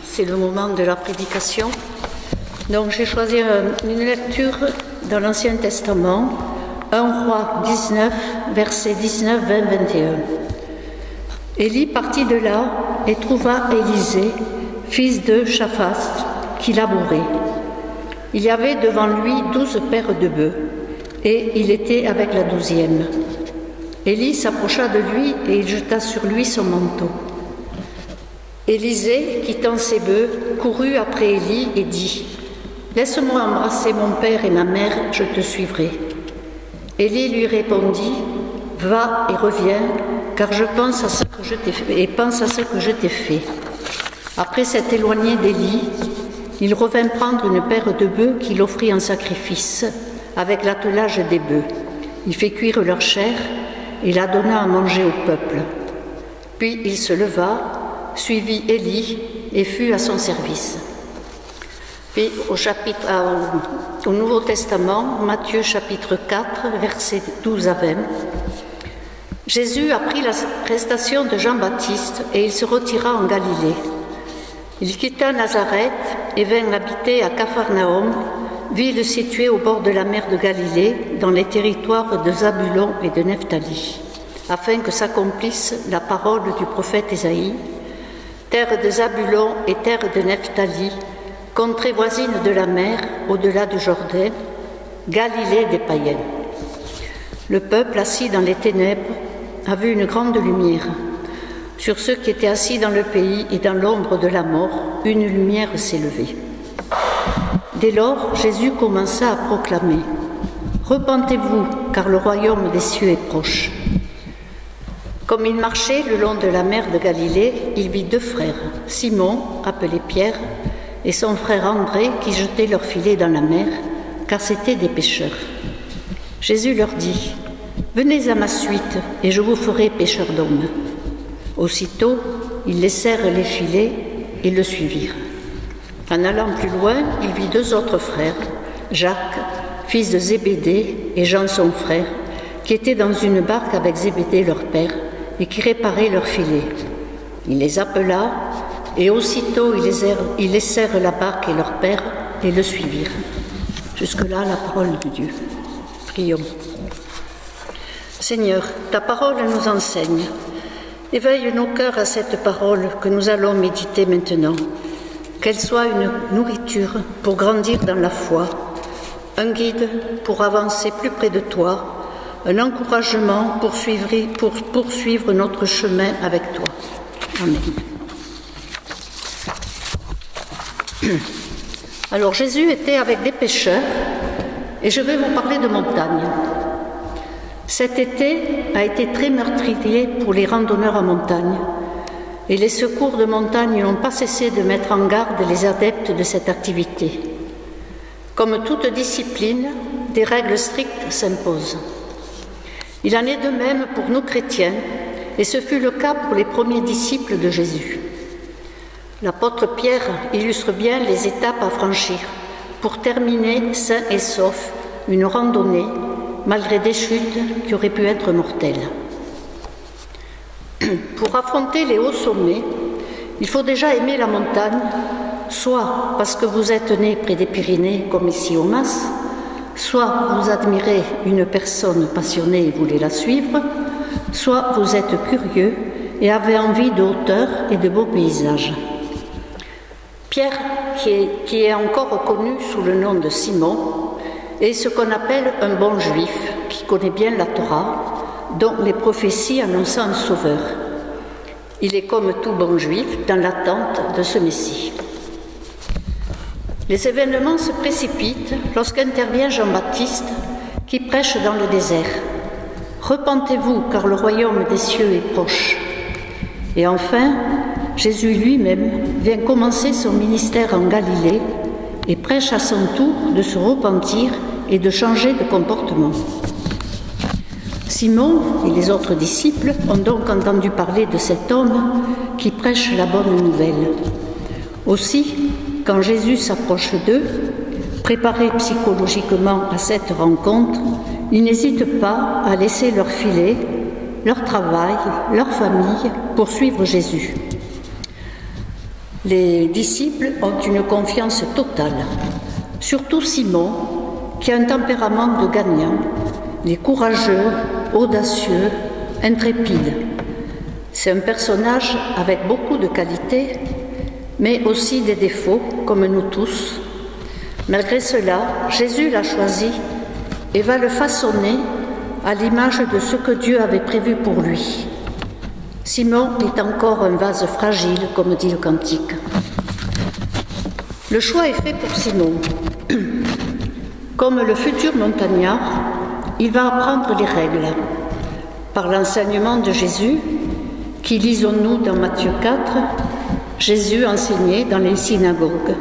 C'est le moment de la prédication. Donc j'ai choisi une lecture dans l'Ancien Testament, 1 Roi 19, versets 19, 20, 21. Élie partit de là et trouva Élisée, fils de Shaphat, qui labourait. Il y avait devant lui 12 paires de bœufs, et il était avec la 12e. Élie s'approcha de lui et il jeta sur lui son manteau. Élisée, quittant ses bœufs, courut après Élie et dit : « Laisse-moi embrasser mon père et ma mère, je te suivrai. » Élie lui répondit : « Va et reviens, car je pense à ce que je t'ai fait, et pense à ce que je t'ai fait. » Après s'être éloigné d'Élie, il revint prendre une paire de bœufs qu'il offrit en sacrifice, avec l'attelage des bœufs. Il fit cuire leur chair et la donna à manger au peuple. Puis il se leva, suivit Élie et fut à son service. Puis au Nouveau Testament, Matthieu chapitre 4, versets 12 à 20. Jésus apprit l'arrestation de Jean-Baptiste et il se retira en Galilée. Il quitta Nazareth et vint habiter à Capharnaüm, ville située au bord de la mer de Galilée, dans les territoires de Zabulon et de Nephtali, afin que s'accomplisse la parole du prophète Ésaïe. Terre de Zabulon et terre de Nephtali, contrée voisine de la mer, au-delà du Jourdain, Galilée des païens. Le peuple assis dans les ténèbres a vu une grande lumière. Sur ceux qui étaient assis dans le pays et dans l'ombre de la mort, une lumière s'est levée. Dès lors, Jésus commença à proclamer : « Repentez-vous, car le royaume des cieux est proche. » Comme il marchait le long de la mer de Galilée, il vit 2 frères, Simon, appelé Pierre, et son frère André, qui jetaient leurs filets dans la mer, car c'étaient des pêcheurs. Jésus leur dit : « Venez à ma suite, et je vous ferai pêcheurs d'hommes. » Aussitôt, ils laissèrent les filets et le suivirent. En allant plus loin, il vit 2 autres frères, Jacques, fils de Zébédée, et Jean son frère, qui étaient dans une barque avec Zébédée leur père, et qui réparaient leurs filets. Il les appela, et aussitôt ils laissèrent la barque et leur père, et le suivirent. Jusque-là, la parole de Dieu. Prions. Seigneur, ta parole nous enseigne. Éveille nos cœurs à cette parole que nous allons méditer maintenant. Qu'elle soit une nourriture pour grandir dans la foi, un guide pour avancer plus près de toi, un encouragement pour poursuivre notre chemin avec toi. Amen. Alors Jésus était avec des pêcheurs et je vais vous parler de montagne. Cet été a été très meurtrier pour les randonneurs en montagne et les secours de montagne n'ont pas cessé de mettre en garde les adeptes de cette activité. Comme toute discipline, des règles strictes s'imposent. Il en est de même pour nous chrétiens et ce fut le cas pour les premiers disciples de Jésus. L'apôtre Pierre illustre bien les étapes à franchir pour terminer sain et sauf une randonnée malgré des chutes qui auraient pu être mortelles. Pour affronter les hauts sommets, il faut déjà aimer la montagne, soit parce que vous êtes né près des Pyrénées comme ici au Mas, soit vous admirez une personne passionnée et voulez la suivre, soit vous êtes curieux et avez envie de hauteur et de beaux paysages. Pierre, qui est encore connu sous le nom de Simon, est ce qu'on appelle un bon juif, qui connaît bien la Torah, dont les prophéties annonçant un sauveur. Il est comme tout bon juif dans l'attente de ce Messie. Les événements se précipitent lorsqu'intervient Jean-Baptiste qui prêche dans le désert. « Repentez-vous, car le royaume des cieux est proche. » Et enfin, Jésus lui-même vient commencer son ministère en Galilée et prêche à son tour de se repentir et de changer de comportement. Simon et les autres disciples ont donc entendu parler de cet homme qui prêche la bonne nouvelle. Aussi, quand Jésus s'approche d'eux, préparés psychologiquement à cette rencontre, ils n'hésitent pas à laisser leur filet, leur travail, leur famille pour suivre Jésus. Les disciples ont une confiance totale, surtout Simon, qui a un tempérament de gagnant. Il est courageux, audacieux, intrépide. C'est un personnage avec beaucoup de qualités, mais aussi des défauts, comme nous tous. Malgré cela, Jésus l'a choisi et va le façonner à l'image de ce que Dieu avait prévu pour lui. Simon est encore un vase fragile, comme dit le cantique. Le choix est fait pour Simon. Comme le futur montagnard, il va apprendre les règles. Par l'enseignement de Jésus, qui lisons-nous dans Matthieu 4, Jésus enseignait dans les synagogues,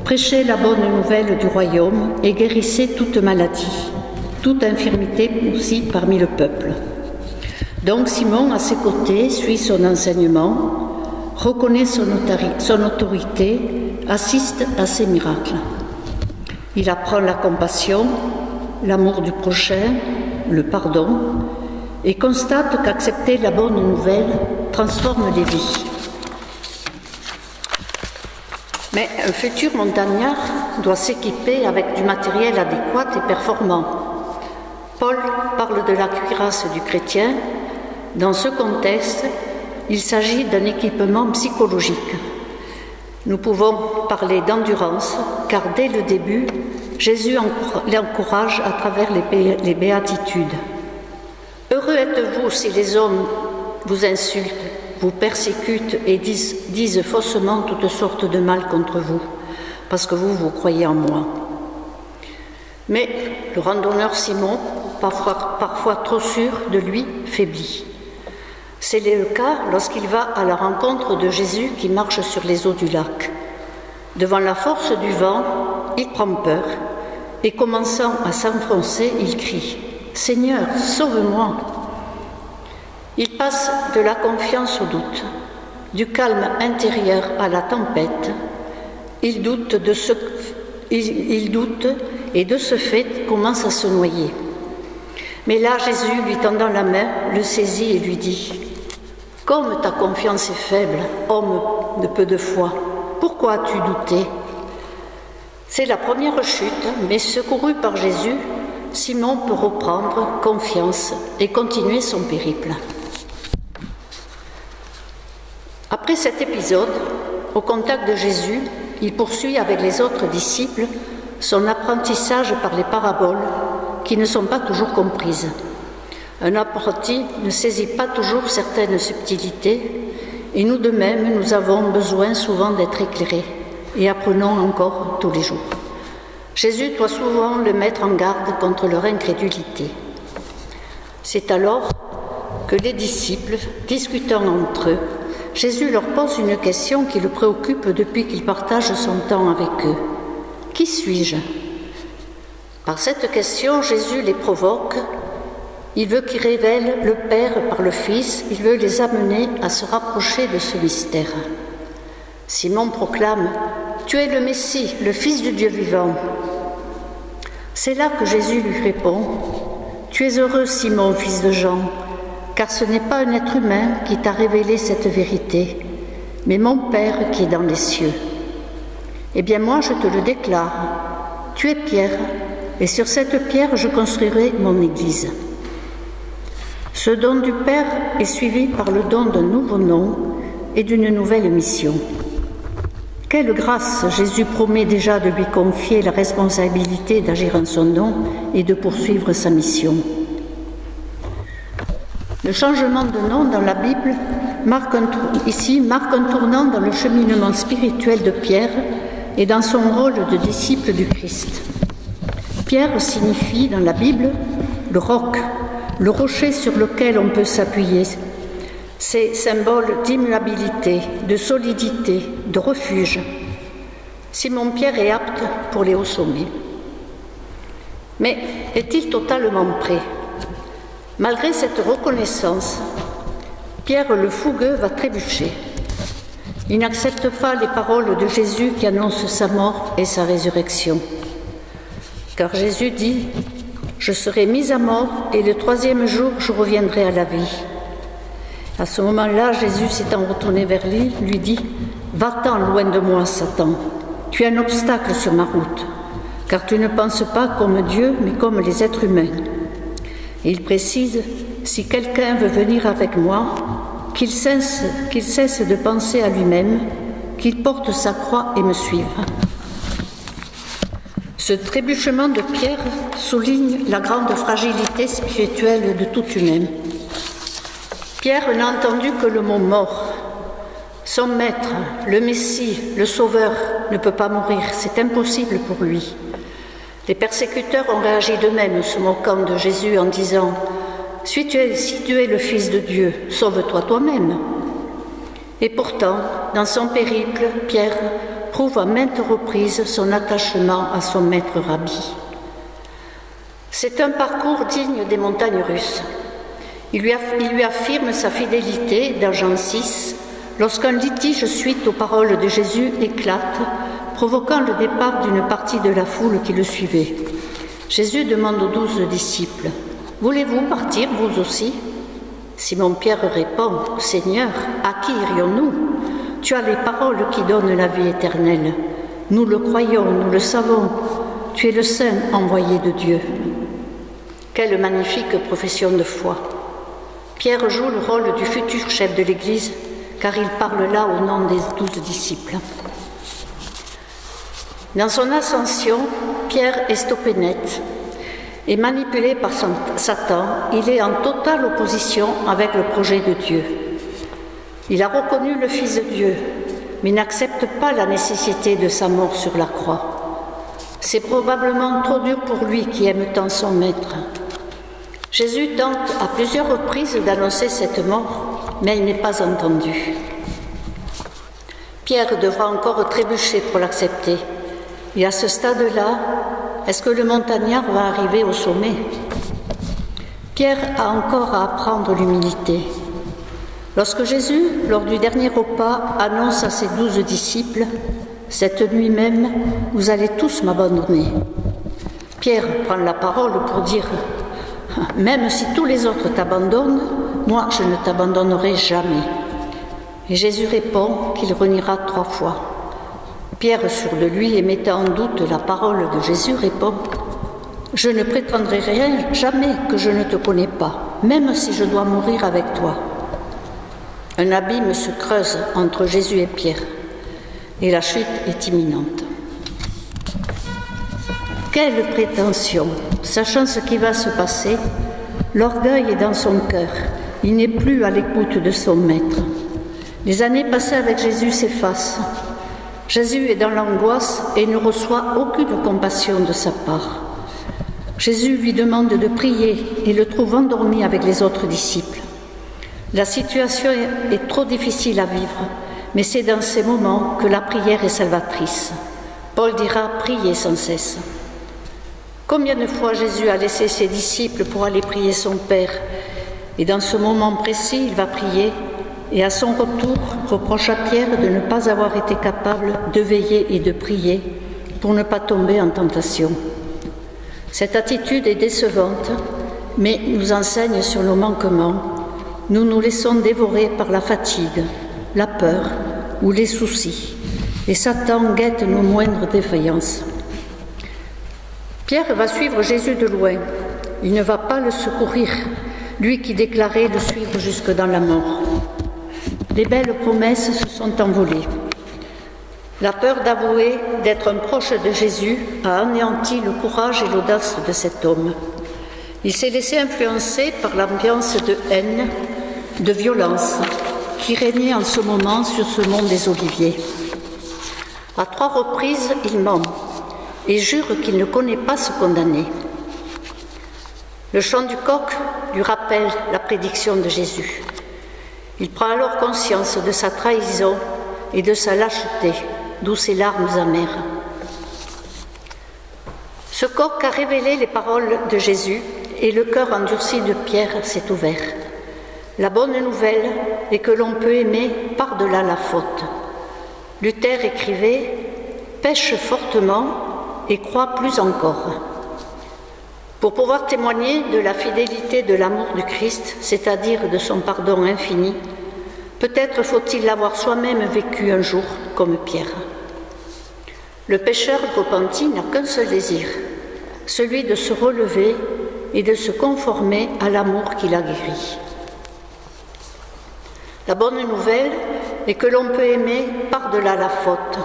prêchait la bonne nouvelle du royaume et guérissait toute maladie, toute infirmité aussi parmi le peuple. Donc Simon, à ses côtés, suit son enseignement, reconnaît son autorité, assiste à ses miracles. Il apprend la compassion, l'amour du prochain, le pardon, et constate qu'accepter la bonne nouvelle transforme les vies. Mais un futur montagnard doit s'équiper avec du matériel adéquat et performant. Paul parle de la cuirasse du chrétien. Dans ce contexte, il s'agit d'un équipement psychologique. Nous pouvons parler d'endurance, car dès le début, Jésus l'encourage à travers les béatitudes. Heureux êtes-vous si les hommes vous insultent, vous persécutent et disent faussement toutes sortes de mal contre vous, parce que vous croyez en moi. Mais le randonneur Simon, parfois trop sûr de lui, faiblit. C'est le cas lorsqu'il va à la rencontre de Jésus qui marche sur les eaux du lac. Devant la force du vent, il prend peur et commençant à s'enfoncer, il crie « Seigneur, sauve-moi !» Il passe de la confiance au doute, du calme intérieur à la tempête. Il doute et de ce fait commence à se noyer. Mais là, Jésus, lui tendant la main, le saisit et lui dit « Comme ta confiance est faible, homme de peu de foi, pourquoi as-tu douté ?» C'est la première chute, mais secouru par Jésus, Simon peut reprendre confiance et continuer son périple. Après cet épisode, au contact de Jésus, il poursuit avec les autres disciples son apprentissage par les paraboles qui ne sont pas toujours comprises. Un apprenti ne saisit pas toujours certaines subtilités et nous de même, nous avons besoin souvent d'être éclairés et apprenons encore tous les jours. Jésus doit souvent le mettre en garde contre leur incrédulité. C'est alors que les disciples, discutant entre eux, Jésus leur pose une question qui le préoccupe depuis qu'il partage son temps avec eux. « Qui suis-je » Par cette question, Jésus les provoque. Il veut qu'ils révèlent le Père par le Fils. Il veut les amener à se rapprocher de ce mystère. Simon proclame « Tu es le Messie, le Fils du Dieu vivant ». C'est là que Jésus lui répond « Tu es heureux, Simon, fils de Jean, car ce n'est pas un être humain qui t'a révélé cette vérité, mais mon Père qui est dans les cieux. Eh bien moi, je te le déclare, tu es Pierre, et sur cette pierre je construirai mon Église. » Ce don du Père est suivi par le don d'un nouveau nom et d'une nouvelle mission. Quelle grâce Jésus promet déjà de lui confier la responsabilité d'agir en son nom et de poursuivre sa mission. Le changement de nom dans la Bible marque un tournant dans le cheminement spirituel de Pierre et dans son rôle de disciple du Christ. Pierre signifie dans la Bible le roc, le rocher sur lequel on peut s'appuyer. C'est symbole d'immuabilité, de solidité, de refuge. Simon-Pierre est apte pour les hauts sommets. Mais est-il totalement prêt ? Malgré cette reconnaissance, Pierre le fougueux va trébucher. Il n'accepte pas les paroles de Jésus qui annoncent sa mort et sa résurrection. Car Jésus dit « Je serai mis à mort et le troisième jour je reviendrai à la vie ». À ce moment-là, Jésus s'étant retourné vers lui dit « Va-t'en loin de moi, Satan. Tu es un obstacle sur ma route, car tu ne penses pas comme Dieu, mais comme les êtres humains. Et il précise, si quelqu'un veut venir avec moi, qu'il cesse de penser à lui-même, qu'il porte sa croix et me suive. Ce trébuchement de Pierre souligne la grande fragilité spirituelle de tout humain. Pierre n'a entendu que le mot mort. Son maître, le Messie, le Sauveur, ne peut pas mourir, c'est impossible pour lui. Les persécuteurs ont réagi d'eux-mêmes, se moquant de Jésus en disant « Si tu es le Fils de Dieu, sauve-toi toi-même ». Et pourtant, dans son périple, Pierre prouve à maintes reprises son attachement à son maître rabbi. C'est un parcours digne des montagnes russes. Il lui affirme sa fidélité dans Jean 6, lorsqu'un litige suite aux paroles de Jésus éclate, provoquant le départ d'une partie de la foule qui le suivait. Jésus demande aux 12 disciples « Voulez-vous partir, vous aussi ?» Simon-Pierre répond « Seigneur, à qui irions-nous ? Tu as les paroles qui donnent la vie éternelle. Nous le croyons, nous le savons. Tu es le Saint envoyé de Dieu. » Quelle magnifique profession de foi! Pierre joue le rôle du futur chef de l'Église, car il parle là au nom des 12 disciples. Dans son ascension, Pierre est stoppé net. Et manipulé par Satan, il est en totale opposition avec le projet de Dieu. Il a reconnu le Fils de Dieu, mais n'accepte pas la nécessité de sa mort sur la croix. C'est probablement trop dur pour lui qui aime tant son maître. Jésus tente à plusieurs reprises d'annoncer cette mort, mais il n'est pas entendu. Pierre devra encore trébucher pour l'accepter. Et à ce stade-là, est-ce que le montagnard va arriver au sommet? Pierre a encore à apprendre l'humilité. Lorsque Jésus, lors du dernier repas, annonce à ses 12 disciples « Cette nuit même, vous allez tous m'abandonner », Pierre prend la parole pour dire « Même si tous les autres t'abandonnent, moi je ne t'abandonnerai jamais ». Et Jésus répond qu'il reniera 3 fois. Pierre, sûr de lui et mettant en doute la parole de Jésus, répond « Je ne prétendrai rien, jamais que je ne te connais pas, même si je dois mourir avec toi. » Un abîme se creuse entre Jésus et Pierre, et la chute est imminente. Quelle prétention! Sachant ce qui va se passer, l'orgueil est dans son cœur, il n'est plus à l'écoute de son maître. Les années passées avec Jésus s'effacent. Jésus est dans l'angoisse et ne reçoit aucune compassion de sa part. Jésus lui demande de prier et le trouve endormi avec les autres disciples. La situation est trop difficile à vivre, mais c'est dans ces moments que la prière est salvatrice. Paul dira « priez sans cesse ». Combien de fois Jésus a laissé ses disciples pour aller prier son Père, et dans ce moment précis, il va prier, et à son retour, reproche à Pierre de ne pas avoir été capable de veiller et de prier pour ne pas tomber en tentation. Cette attitude est décevante, mais nous enseigne sur nos manquements. Nous nous laissons dévorer par la fatigue, la peur ou les soucis, et Satan guette nos moindres défaillances. Pierre va suivre Jésus de loin. Il ne va pas le secourir, lui qui déclarait le suivre jusque dans la mort. Les belles promesses se sont envolées. La peur d'avouer, d'être un proche de Jésus, a anéanti le courage et l'audace de cet homme. Il s'est laissé influencer par l'ambiance de haine, de violence, qui régnait en ce moment sur ce mont des Oliviers. À 3 reprises, il ment et jure qu'il ne connaît pas ce condamné. Le chant du coq lui rappelle la prédiction de Jésus. Il prend alors conscience de sa trahison et de sa lâcheté, d'où ses larmes amères. Ce coq a révélé les paroles de Jésus et le cœur endurci de Pierre s'est ouvert. La bonne nouvelle est que l'on peut aimer par-delà la faute. Luther écrivait « Pêche fortement et crois plus encore ». Pour pouvoir témoigner de la fidélité de l'amour du Christ, c'est-à-dire de son pardon infini, Peut-être faut-il l'avoir soi-même vécu un jour comme Pierre. Le pécheur repenti n'a qu'un seul désir, celui de se relever et de se conformer à l'amour qui l'a guéri. La bonne nouvelle est que l'on peut aimer par-delà la faute.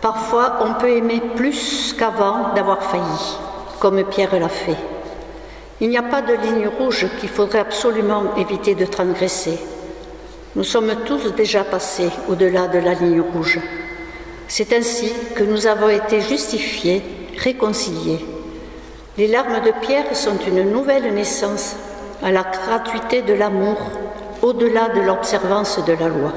Parfois, on peut aimer plus qu'avant d'avoir failli, comme Pierre l'a fait. Il n'y a pas de ligne rouge qu'il faudrait absolument éviter de transgresser. Nous sommes tous déjà passés au-delà de la ligne rouge. C'est ainsi que nous avons été justifiés, réconciliés. Les larmes de Pierre sont une nouvelle naissance à la gratuité de l'amour, au-delà de l'observance de la loi.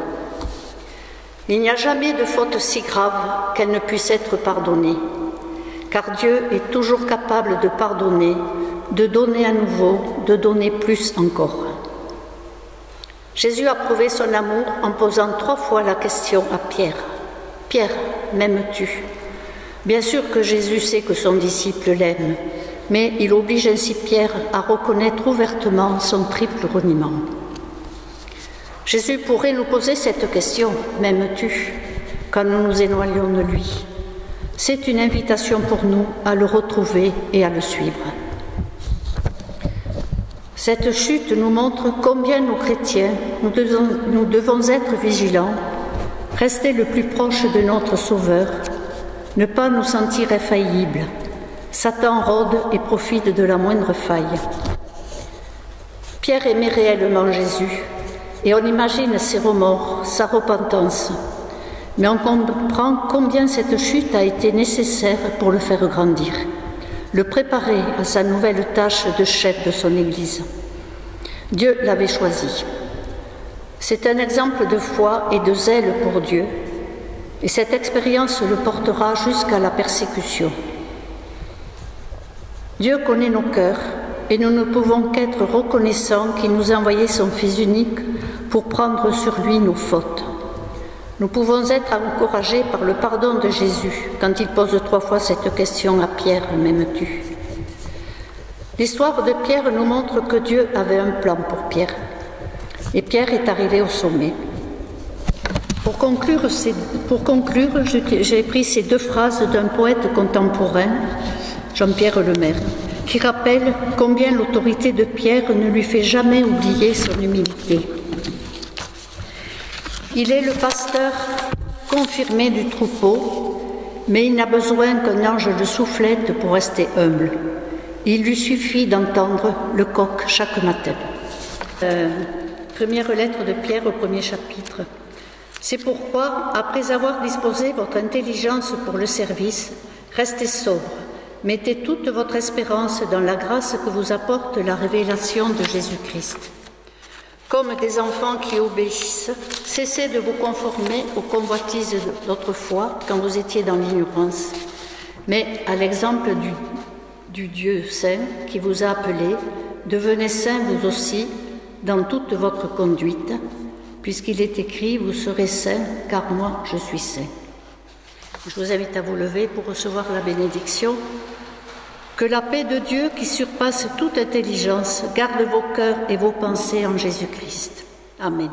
Il n'y a jamais de faute si grave qu'elle ne puisse être pardonnée, car Dieu est toujours capable de pardonner, de donner à nouveau, de donner plus encore. Jésus a prouvé son amour en posant 3 fois la question à Pierre. « Pierre, m'aimes-tu » Bien sûr que Jésus sait que son disciple l'aime, mais il oblige ainsi Pierre à reconnaître ouvertement son triple reniement. Jésus pourrait nous poser cette question « M'aimes-tu » quand nous nous éloignons de lui. C'est une invitation pour nous à le retrouver et à le suivre. Cette chute nous montre combien nous chrétiens, nous devons être vigilants, rester le plus proche de notre Sauveur, ne pas nous sentir infaillibles. Satan rôde et profite de la moindre faille. Pierre aimait réellement Jésus, et on imagine ses remords, sa repentance, mais on comprend combien cette chute a été nécessaire pour le faire grandir, le préparer à sa nouvelle tâche de chef de son Église. Dieu l'avait choisi. C'est un exemple de foi et de zèle pour Dieu, et cette expérience le portera jusqu'à la persécution. Dieu connaît nos cœurs, et nous ne pouvons qu'être reconnaissants qu'il nous a envoyé son Fils unique pour prendre sur lui nos fautes. Nous pouvons être encouragés par le pardon de Jésus quand il pose 3 fois cette question à Pierre « M'aimes-tu » L'histoire de Pierre nous montre que Dieu avait un plan pour Pierre. Et Pierre est arrivé au sommet. Pour conclure, j'ai pris ces 2 phrases d'un poète contemporain, Jean-Pierre Lemaire, qui rappelle combien l'autorité de Pierre ne lui fait jamais oublier son humilité. Il est le pasteur confirmé du troupeau, mais il n'a besoin qu'un ange le soufflette pour rester humble. Il lui suffit d'entendre le coq chaque matin. Première lettre de Pierre au 1er chapitre. C'est pourquoi, après avoir disposé votre intelligence pour le service, restez sobre. Mettez toute votre espérance dans la grâce que vous apporte la révélation de Jésus-Christ. Comme des enfants qui obéissent, cessez de vous conformer aux convoitises d'autrefois quand vous étiez dans l'ignorance. Mais à l'exemple du Dieu saint qui vous a appelé, devenez saints vous aussi dans toute votre conduite, puisqu'il est écrit « Vous serez saints, car moi je suis saint ». Je vous invite à vous lever pour recevoir la bénédiction. Que la paix de Dieu, qui surpasse toute intelligence, garde vos cœurs et vos pensées en Jésus-Christ. Amen.